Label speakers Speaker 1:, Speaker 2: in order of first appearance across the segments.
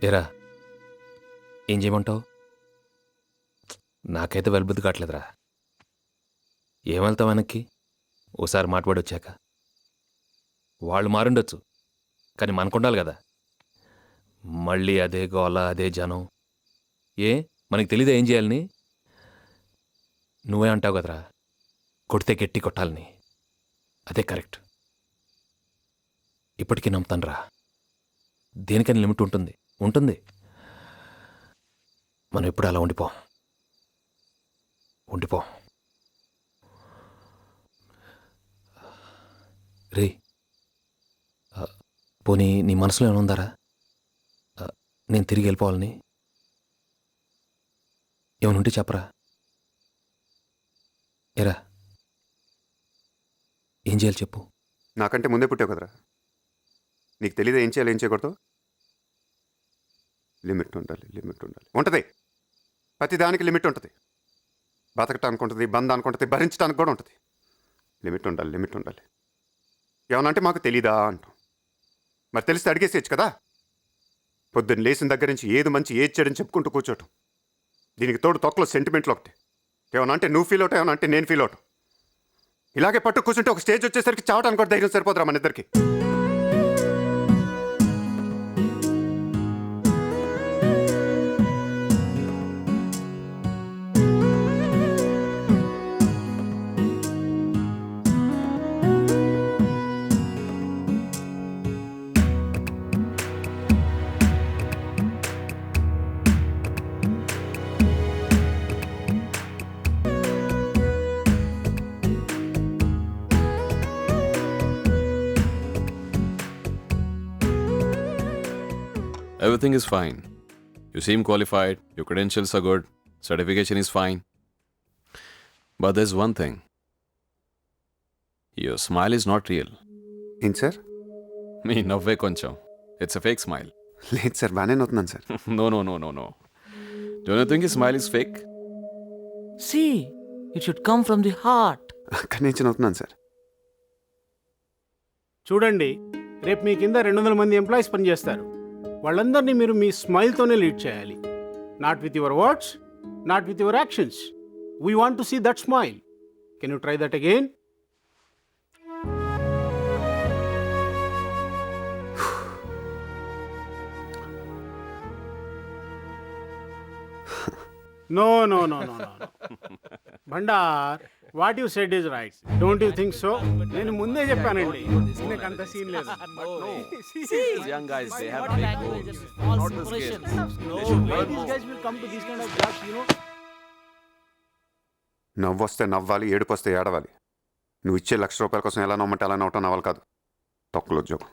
Speaker 1: ఏరా ఏం చేయమంటావు? నాకైతే వెల్బుద్ధి కావట్లేదురా. ఏం వెళ్తావు వెనక్కి ఓసారి మాట్లాడి వచ్చాక? వాళ్ళు మారుండొచ్చు, కానీ మనకుండాలి కదా. మళ్ళీ అదే గోల, అదే జనం. ఏ మనకి తెలీదా ఏం చేయాలని? నువ్వే అంటావు కదరా, కొడితే గట్టి కొట్టాలని. అదే కరెక్ట్. ఇప్పటికీ నమ్ముతానురా, దేనికైనా లిమిట్ ఉంటుంది ఉంటుంది. మనం ఎప్పుడు అలా ఉండిపోం. రే, పోనీ నీ మనసులో ఏమైనా ఉందారా? నేను తిరిగి వెళ్ళిపోవాలని ఏమైనా ఉంటే చెప్పరా. ఏరా ఏం చేయాలి చెప్పు.
Speaker 2: నాకంటే ముందే పుట్టావు కదరా, నీకు తెలియదు ఏం చేయాలి ఏం చేయకూడదు. లిమిట్ ఉండాలి, లిమిట్ ఉండాలి. ఉంటుంది, ప్రతి దానికి లిమిట్ ఉంటుంది. బతకటానికి ఉంటుంది, బంధానికి ఉంటుంది, భరించడానికి కూడా ఉంటుంది. లిమిట్ ఉండాలి, లిమిట్ ఉండాలి. ఏమనంటే మాకు తెలీదా అంటాం. మరి తెలిస్తే అడిగేసేయచ్చు కదా. పొద్దున్న లేచిన దగ్గర నుంచి ఏది మంచి ఏది చెడని చెప్పుకుంటూ కూర్చోటం. దీనికి తోడు తొక్కలో సెంటిమెంట్లు ఒకటి. ఏమన్నా అంటే నువ్వు ఫీల్ అవుతావు, ఏమన్నా అంటే నేను ఫీల్ అవుతాం. ఇలాగే పట్టు కూర్చుంటే ఒక స్టేజ్ వచ్చేసరికి చావటానికి కూడా ధైర్యం సరిపోతురా మన ఇద్దరికి.
Speaker 3: Everything is fine. You seem qualified, your credentials are good, certification is fine. But there's one thing. Your smile is not real.
Speaker 2: ఏంటి sir?
Speaker 3: Me navve koncham. It's a fake smile.
Speaker 2: లేదు sir, బాగానే అవుతున్నాను sir.
Speaker 3: No. Don't you think his smile is fake?
Speaker 4: See, it should come from the heart.
Speaker 2: అక్కడి నుంచి అవుతున్నాను sir.
Speaker 5: చూడండి, రేపు మీ కింద 200 మంది ఎంప్లాయీస్ పనిచేస్తారు. వాళ్ళందరినీ మీరు మీ స్మైల్తోనే లీడ్ చేయాలి. Not with your words, not with your actions. We want to see that smile. Can you try that again? No. Bhandar, what you said is right. Don't you think so? నేను ముందే చెప్పానండి, నీకు అంత సీన్ లేదు.
Speaker 3: These young guys, they have big goals. Not the skills. They should learn
Speaker 5: These
Speaker 3: more.
Speaker 5: guys will come to these kind of jobs, you know.
Speaker 2: నవ్వు వస్తే నవ్వాలి, ఏడుపు వస్తే ఏడవాలి. నువ్వు ఇచ్చే ₹1,00,000 కోసం ఎలా నమ్మంటే అలా నవ్వటం నవ్వాలి కాదు. తొక్కలో ఉద్యోగం.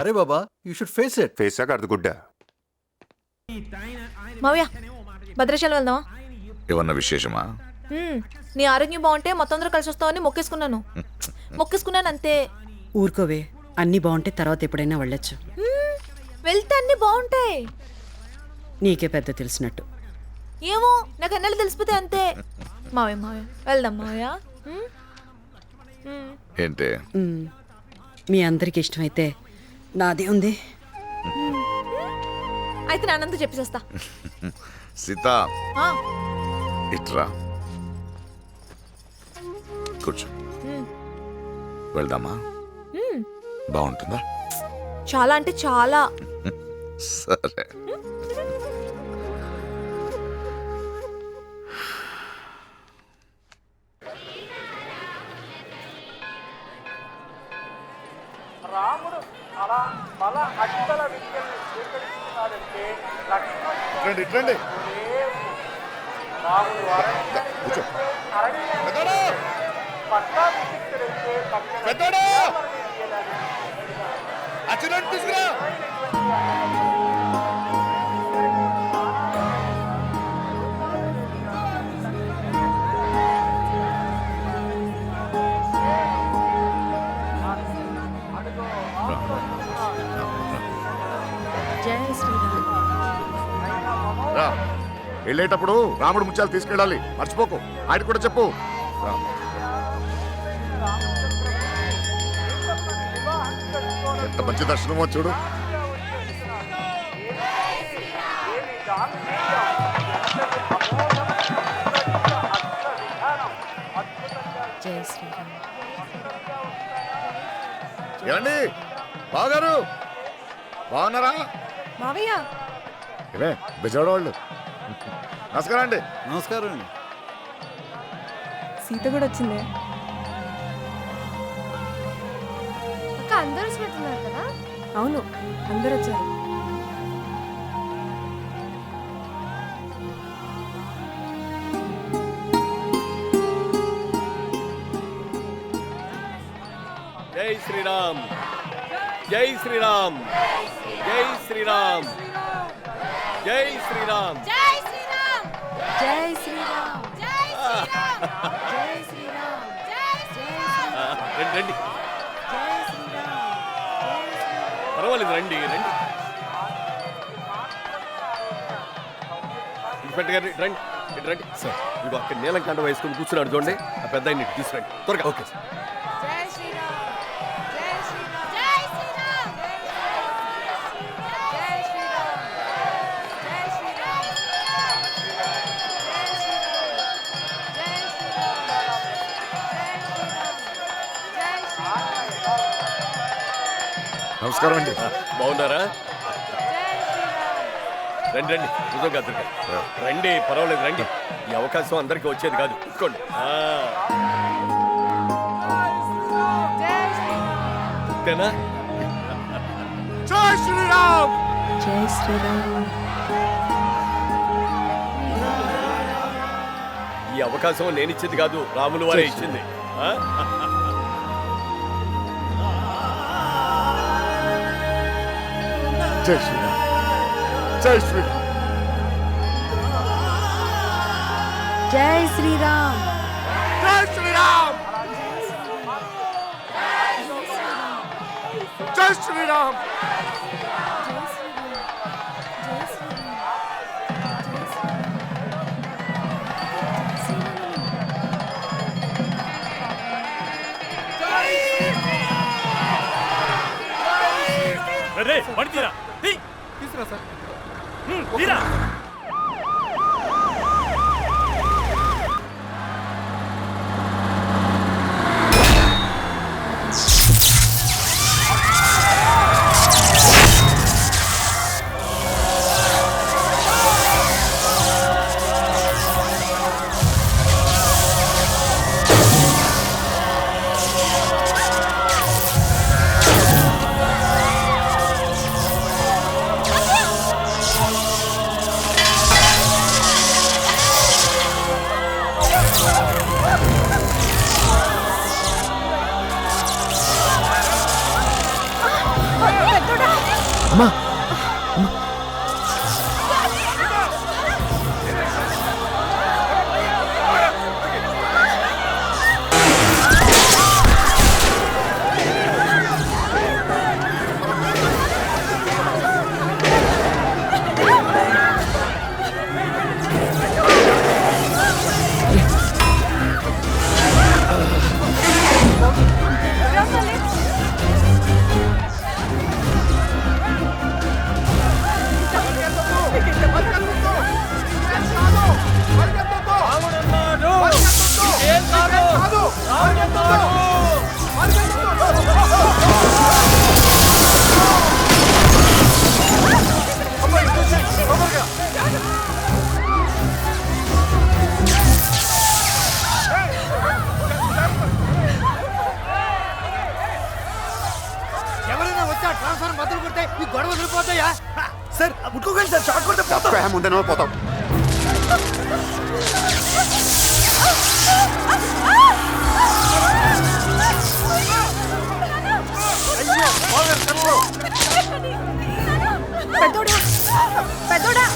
Speaker 6: అరే బాబా, యూ షుడ్ ఫేస్ ఇట్.
Speaker 2: ఫేసాక అది గుడ్డా.
Speaker 7: మావయ్య, భద్రాచలం వెళ్దామా?
Speaker 8: ఏమన్నా విశేషమా?
Speaker 7: నీ ఆరోగ్యం బాగుంటే మొత్తం అందరూ కలిసి వస్తామని మొక్కేసుకున్నాను అంతే.
Speaker 9: ఊరుకోవే, అన్నీ బాగుంటే తర్వాత ఎప్పుడైనా వెళ్ళొచ్చు.
Speaker 7: వెళ్తే అన్ని బాగుంటాయి.
Speaker 9: నీకే పెద్ద తెలిసినట్టు.
Speaker 7: ఏమో, నాకు అన్నలు తెలిసిపోతే అంతే. మావయ్య వెళ్దాం మావయ్య.
Speaker 8: ఏంటే?
Speaker 9: మీ అందరికి ఇష్టమైతే నాదే ఉంది.
Speaker 7: అయితే నాన్నంతా చెప్పేసేస్తా.
Speaker 8: సీత, ఇట్రా కూర్చో. వెళ్దామా? బాగుంటుందా?
Speaker 7: చాలా అంటే చాలా.
Speaker 8: సరే.
Speaker 6: రండి.
Speaker 7: జై శ్రీరామ్.
Speaker 8: రా, వెళ్ళేటప్పుడు రాముడు ముత్యాలు తీసుకెళ్ళాలి, మర్చిపోకు. ఆయన కూడా చెప్పు. రా. ఎంత మంచి దర్శనమో చూడు.
Speaker 9: జై శ్రీరామ్.
Speaker 8: ఏమండి బావగారు బాగున్నారా?
Speaker 7: మావయ్య
Speaker 8: ఇవే బెజవాడ వాళ్ళు. నమస్కారం అండి.
Speaker 6: నమస్కారం అండి.
Speaker 7: సీత కూడా వచ్చిందే.
Speaker 10: అక్క అందరూ వచ్చినట్టున్నారు కదా.
Speaker 7: అవును, అందరూ వచ్చారు.
Speaker 11: జై శ్రీరామ్, జై శ్రీరామ్, జై శ్రీరామ్, జై శ్రీరామ్.
Speaker 10: జై శ్రీరామ్,
Speaker 7: జై శ్రీరామ్.
Speaker 10: జై శ్రీరామ్, జై శ్రీరామ్, జై శ్రీరామ్,
Speaker 11: రండి రండి,
Speaker 10: జై శ్రీరామ్, జై శ్రీరామ్.
Speaker 11: పర్వాలేదు రండి రండి. ఇన్స్పెక్టర్ గారు రండి, ఇటు రండి సార్. ఇదిగో అక్కడ నీలం కంట వేసుకుని కూర్చున్నాడు చూడండి, ఆ పెద్ద ఆయన తీసుకురండి త్వరగా. Okay sir.
Speaker 10: జై శ్రీరామ్, జై శ్రీరామ్, జై శ్రీరామ్, జై శ్రీరామ్, జై శ్రీరామ్, జై శ్రీరామ్.
Speaker 8: నమస్కారం అండి.
Speaker 11: బాగున్నారా? రండి రండి, నిజంగా అద్దరు రండి, పర్వాలేదు రండి. ఈ అవకాశం అందరికీ వచ్చేది కాదు, కూర్చోండి. అంతేనా?
Speaker 8: జై శ్రీరామ్.
Speaker 7: జై శ్రీరామ్.
Speaker 11: ఈ అవకాశం నేను ఇచ్చింది కాదు, రాములు వారే ఇచ్చింది.
Speaker 8: జై శ్రీరామ్. జై శ్రీరామ్.
Speaker 10: జై శ్రీరామ్.
Speaker 8: జై శ్రీరామ్. జై శ్రీరామ్.
Speaker 11: తీసుకురా సార్. తీరా.
Speaker 6: సార్ ముట్టుకోకండి సార్, షాక్ కొడితే పోతాం.
Speaker 2: తప్పే ముందే పోతాం.
Speaker 7: పెద్దోడా, పెద్దోడా.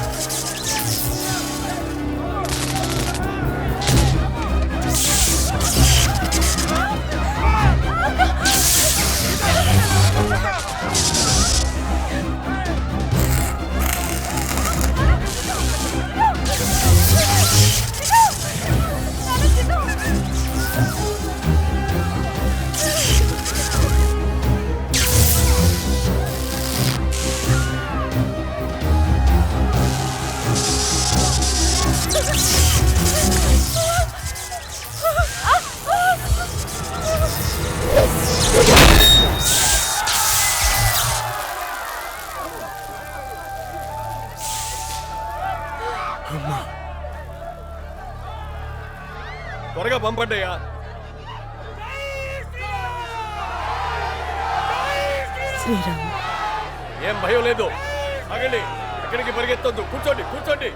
Speaker 11: త్వరగా పంపండి అయ్యా.
Speaker 9: శ్రీరామ్,
Speaker 11: ఏం భయం లేదు. ఆగండి, ఎక్కడికి పరిగెత్తొద్దు. కూర్చోండి కూర్చోండి.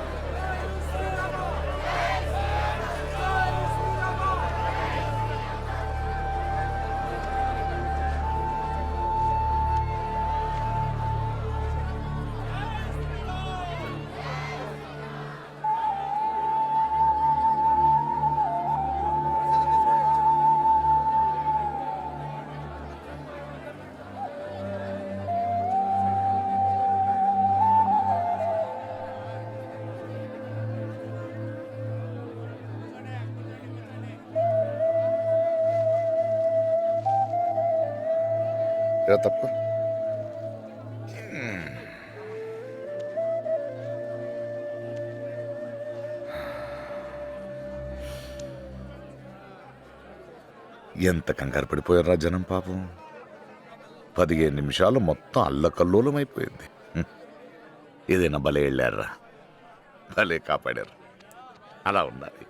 Speaker 8: ఇలా తప్ప ఎంత కంగారు పడిపోయారా జనం పాపం. 15 నిమిషాలు మొత్తం అల్లకల్లోలం అయిపోయింది. ఏదైనా భలే వెళ్ళారా, భలే కాపాడారు. అలా ఉండాలి.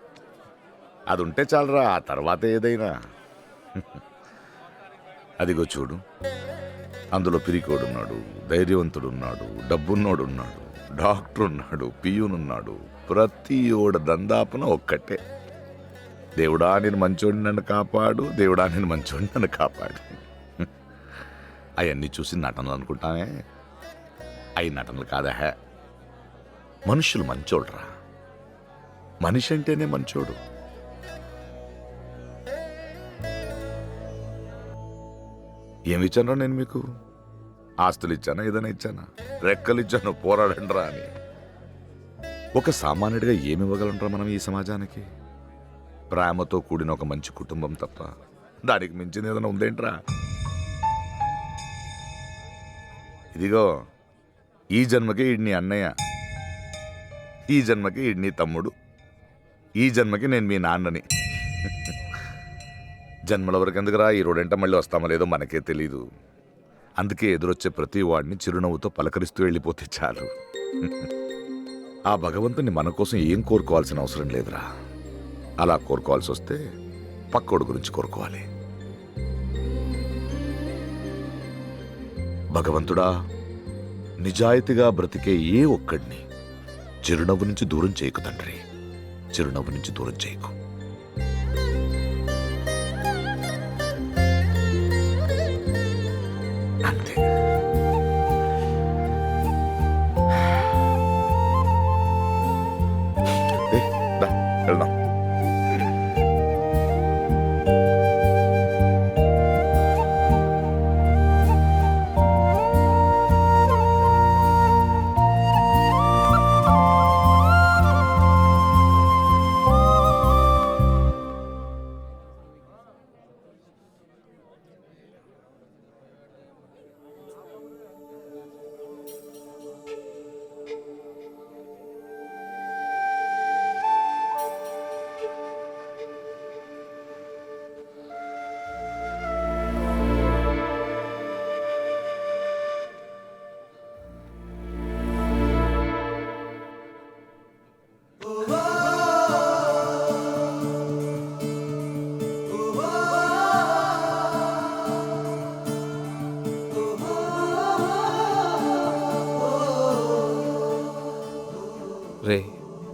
Speaker 8: అది ఉంటే చాలరా, ఆ తర్వాత ఏదైనా. అదిగో చూడు, అందులో పిరికోడున్నాడు, ధైర్యవంతుడున్నాడు, డబ్బున్నోడున్నాడు, డాక్టర్ ఉన్నాడు, పియూనున్నాడు. ప్రతి ఓడ దందాపున ఒక్కటే, దేవుడా నేను మంచోడిని నన్ను కాపాడు, దేవుడా నేను మంచోడిని నన్ను కాపాడు. అవన్నీ చూసి నటనలు అనుకుంటామే, అవి నటనలు కాదా. మనుషులు మంచోడురా. మనిషి అంటేనే మంచోడు. ఏమి ఇచ్చానో నేను మీకు? ఆస్తులు ఇచ్చానా, ఏదైనా ఇచ్చానా? రెక్కలు ఇచ్చాను, పోరాడండ్రా అని. ఒక సామాన్యుడిగా ఏమి ఇవ్వగలంరా మనం ఈ సమాజానికి? ప్రేమతో కూడిన ఒక మంచి కుటుంబం తప్ప దానికి మించింది ఏదైనా ఉందేంట్రా? ఇదిగో, ఈ జన్మకి ఈడ్ని అన్నయ్య, ఈ జన్మకి ఈడ్ని తమ్ముడు, ఈ జన్మకి నేను మీ నాన్నని. జన్మల వరకు ఎందుకురా, ఈ రోడెంట మళ్ళీ వస్తామో లేదో మనకే తెలీదు. అందుకే ఎదురొచ్చే ప్రతి వాడిని చిరునవ్వుతో పలకరిస్తూ వెళ్ళిపోతే చాలు. ఆ భగవంతుని మన కోసం ఏం కోరుకోవాల్సిన అవసరం లేదురా. అలా కోరుకోవాల్సి వస్తే పక్కోడు గురించి కోరుకోవాలి. భగవంతుడా, నిజాయితీగా బ్రతికే ఏ ఒక్కడిని చిరునవ్వు నుంచి దూరం చేయకు తండ్రి, చిరునవ్వు నుంచి దూరం చేయకు. అంతే. దా, వెళ్దాం.
Speaker 1: రే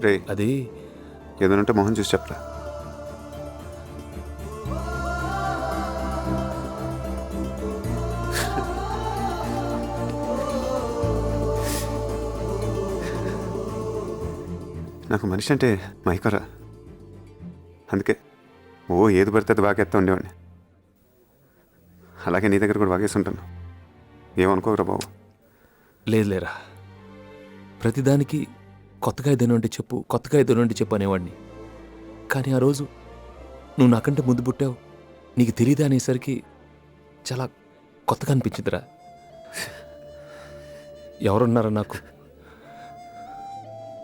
Speaker 2: రే,
Speaker 1: అది
Speaker 2: ఏదనంటే మొహం చూసి చెప్తా. నాకు మనిషి అంటే మైకరా. అందుకే ఏది పడితే అది బాగేస్తా ఉండేవాడిని. అలాగే నీ దగ్గర కూడా బాగేసి ఉంటాను. ఏమనుకోకరా బాబు.
Speaker 1: లేదు లేరా, ప్రతిదానికి కొత్తగా ఏదైనా ఉంటే చెప్పు, కొత్తగా ఏదైనా ఉంటే చెప్పు అనేవాడిని. కానీ ఆ రోజు నువ్వు నాకంటే ముందు పుట్టావు, నీకు తెలియదా అనేసరికి చాలా కొత్తగా అనిపించిందిరా. ఎవరున్నారా నాకు,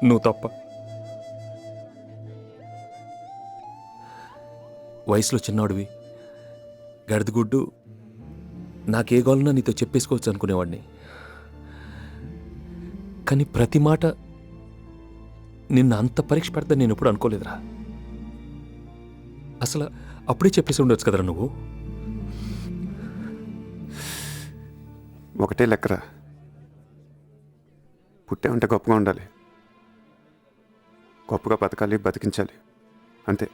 Speaker 1: నువ్వు తప్ప. వయసులో చిన్నవాడివి, గడిదిగుడ్డు, నాకే గోలన్నా నీతో చెప్పేసుకోవచ్చు అనుకునేవాడిని. కానీ ప్రతి మాట నిన్ను అంత పరీక్ష పెడతా నేను ఎప్పుడు అనుకోలేదురా. అసలు అప్పుడే చెప్పేసి ఉండొచ్చు కదరా నువ్వు.
Speaker 2: ఒకటే లెక్కరా, పుట్టే ఉంటే గొప్పగా ఉండాలి, గొప్పగా బతకాలి, బతికించాలి, అంతే.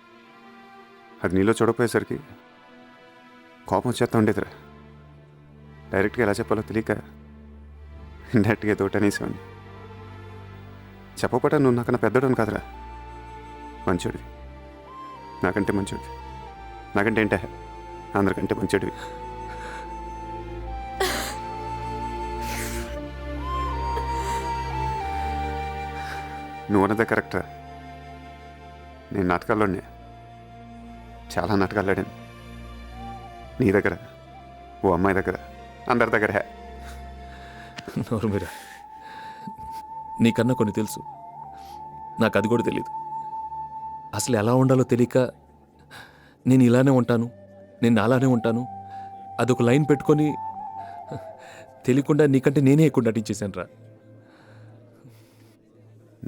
Speaker 2: అది నీలో చూడపోయేసరికి కోపం వచ్చేస్తా ఉండేదిరా. డైరెక్ట్గా ఎలా చెప్పాలో తెలియక ఇండైరెక్ట్గా ఏదో ఒకటి అనేసేవాడిని. చెప్పకపోతే నువ్వు నాకన్నా పెద్దోడని కాదురా, మంచోడివి, నాకంటే మంచోడివి, నాకంటే ఏంటే అందరికంటే మంచోడివి. నువ్వు అన్నదే కరెక్టా. నేను నాటకాల్లోనే చాలా నాటకాలు ఆడాను. నీ దగ్గర, ఓ అమ్మాయి దగ్గర, అందరి దగ్గర.
Speaker 1: నోరు మీరా, నీకన్నా కొన్ని తెలుసు, నాకు అది కూడా తెలియదు. అసలు ఎలా ఉండాలో తెలియక నేను ఇలానే ఉంటాను, నేను అలానే ఉంటాను, అదొక లైన్ పెట్టుకొని తెలియకుండా నీకంటే నేనే ఎక్కువ నటించేశాను రా.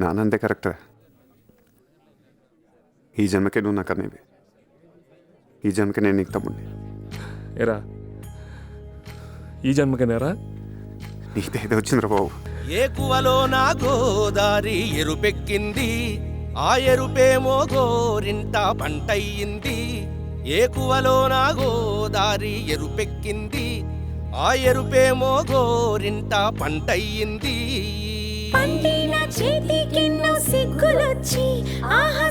Speaker 2: నానందే కరెక్టా. ఈ జన్మకే నువ్వు నాకు అనేవి, ఈ జన్మకే నేను నీకు తమ్ముడిని.
Speaker 1: ఏరా, ఈ జన్మకేనారా?
Speaker 2: నీదేదో వచ్చిందిరా బాబు.
Speaker 12: ఏకువలో నా గోదారి ఎరుపెక్కింది, ఆ ఎరుపేమో గోరింట పంటయ్యింది. ఏకువలో నా గోదారి ఎరుపెక్కింది, ఆ ఎరుపేమో గోరింట పంటయ్యింది.
Speaker 10: పండిన చేతికెన్నో సిగ్గులొచ్చి ఆహా